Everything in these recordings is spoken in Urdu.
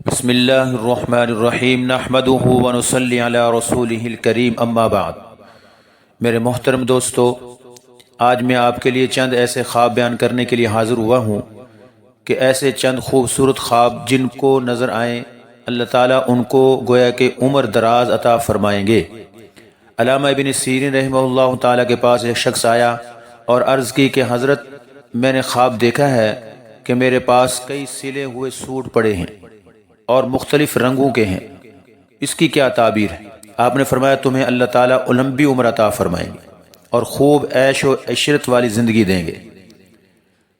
بسم اللہ الرحمن الرحیم نحمدہ ونصلی علی رسولہ الکریم اما بعد۔ میرے محترم دوستو، آج میں آپ کے لیے چند ایسے خواب بیان کرنے کے لیے حاضر ہوا ہوں کہ ایسے چند خوبصورت خواب جن کو نظر آئیں اللہ تعالیٰ ان کو گویا کہ عمر دراز عطا فرمائیں گے۔ علامہ ابن سیرین رحمہ اللہ تعالیٰ کے پاس ایک شخص آیا اور عرض کی کہ حضرت، میں نے خواب دیکھا ہے کہ میرے پاس کئی سلے ہوئے سوٹ پڑے ہیں اور مختلف رنگوں کے ہیں، اس کی کیا تعبیر ہے؟ آپ نے فرمایا تمہیں اللہ تعالیٰ لمبی عمر عطا فرمائیں گے اور خوب عیش و عشرت والی زندگی دیں گے۔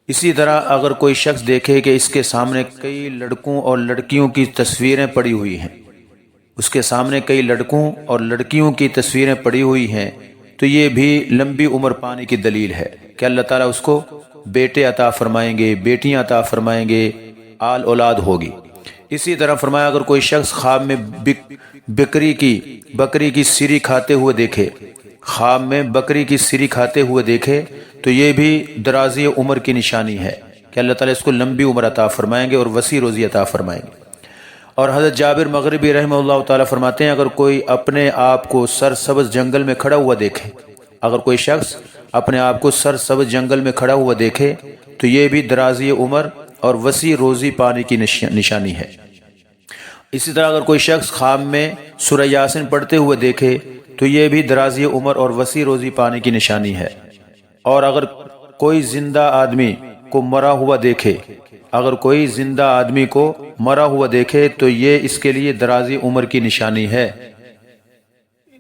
اسی طرح اگر کوئی شخص دیکھے کہ اس کے سامنے کئی لڑکوں اور لڑکیوں کی تصویریں پڑی ہوئی ہیں، اس کے سامنے کئی لڑکوں اور لڑکیوں کی تصویریں پڑی ہوئی ہیں، تو یہ بھی لمبی عمر پانے کی دلیل ہے کہ اللہ تعالیٰ اس کو بیٹے عطا فرمائیں گے، بیٹیاں عطا فرمائیں گے، آل اولاد ہوگی۔ اسی طرح فرمایا اگر کوئی شخص خواب میں بکری کی سری کھاتے ہوئے دیکھے، خواب میں بکری کی سری کھاتے ہوئے دیکھے تو یہ بھی درازی عمر کی نشانی ہے کہ اللہ تعالیٰ اس کو لمبی عمر عطا فرمائیں گے اور وسیع روزی عطا فرمائیں گے۔ اور حضرت جابر مغربی رحمہ اللہ تعالیٰ فرماتے ہیں اگر کوئی اپنے آپ کو سرسبز جنگل میں کھڑا ہوا دیکھے، اگر کوئی شخص اپنے آپ کو سرسبز جنگل میں کھڑا ہوا دیکھے تو یہ بھی درازی عمر اور وسیع روزی پانے کی نشانی ہے۔ اسی طرح اگر کوئی شخص خواب میں سورہ یاسین پڑھتے ہوئے دیکھے تو یہ بھی درازی عمر اور وسیع روزی پانے کی نشانی ہے۔ اور اگر کوئی زندہ آدمی کو مرا ہوا دیکھے، اگر کوئی زندہ آدمی کو مرا ہوا دیکھے تو یہ اس کے لیے درازی عمر کی نشانی ہے،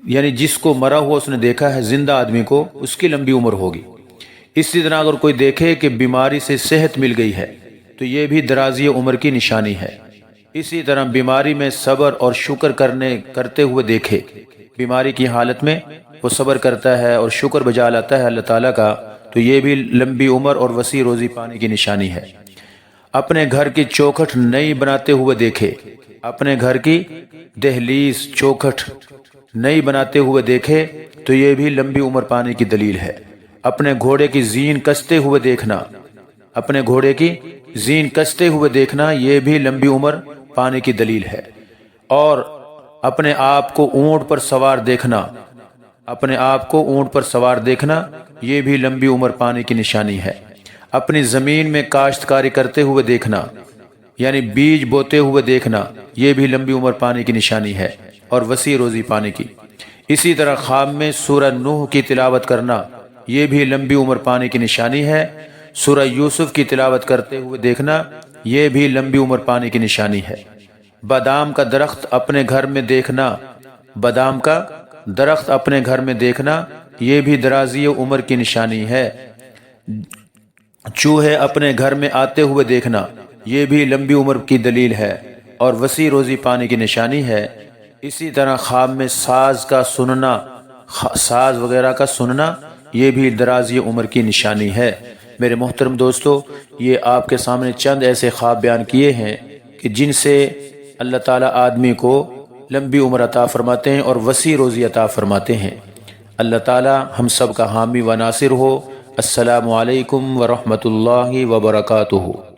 یعنی جس کو مرا ہوا اس نے دیکھا ہے زندہ آدمی کو، اس کی لمبی عمر ہوگی۔ اسی طرح اگر کوئی دیکھے کہ بیماری سے صحت مل گئی ہے تو یہ بھی درازی عمر کی نشانی ہے۔ اسی طرح بیماری میں صبر اور شکر کرتے ہوئے دیکھے، بیماری کی حالت میں وہ صبر کرتا ہے اور شکر بجا لاتا ہے اللہ تعالیٰ کا، تو یہ بھی لمبی عمر اور وسیع روزی پانے کی نشانی ہے۔ اپنے گھر کی چوکھٹ نئی بناتے ہوئے دیکھے، اپنے گھر کی دہلیز چوکھٹ نئی بناتے ہوئے دیکھے تو یہ بھی لمبی عمر پانے کی دلیل ہے۔ اپنے گھوڑے کی زین کستے ہوئے دیکھنا، اپنے گھوڑے کی زین کستے ہوئے دیکھنا یہ بھی لمبی عمر پانے کی دلیل ہے۔ اور اپنے آپ کو اونٹ پر سوار دیکھنا، اپنے آپ کو اونٹ پر سوار دیکھنا یہ بھی لمبی عمر پانے کی نشانی ہے۔ اپنی زمین میں کاشتکاری کرتے ہوئے دیکھنا، یعنی بیج بوتے ہوئے دیکھنا یہ بھی لمبی عمر پانے کی نشانی ہے اور وسیع روزی پانے کی۔ اسی طرح خواب میں سورہ نوح کی تلاوت کرنا یہ بھی لمبی عمر پانے کی نشانی ہے۔ سورہ یوسف کی تلاوت کرتے ہوئے دیکھنا یہ بھی لمبی عمر پانے کی نشانی ہے۔ بادام کا درخت اپنے گھر میں دیکھنا، بادام کا درخت اپنے گھر میں دیکھنا یہ بھی درازی عمر کی نشانی ہے۔ چوہے اپنے گھر میں آتے ہوئے دیکھنا یہ بھی لمبی عمر کی دلیل ہے اور وسیع روزی پانے کی نشانی ہے۔ اسی طرح خواب میں ساز وغیرہ کا سننا یہ بھی درازی عمر کی نشانی ہے۔ میرے محترم دوستو، یہ آپ کے سامنے چند ایسے خواب بیان کیے ہیں کہ جن سے اللہ تعالیٰ آدمی کو لمبی عمر عطا فرماتے ہیں اور وسیع روزی عطا فرماتے ہیں۔ اللہ تعالیٰ ہم سب کا حامی و ناصر ہو۔ السلام علیکم ورحمۃ اللہ وبرکاتہ۔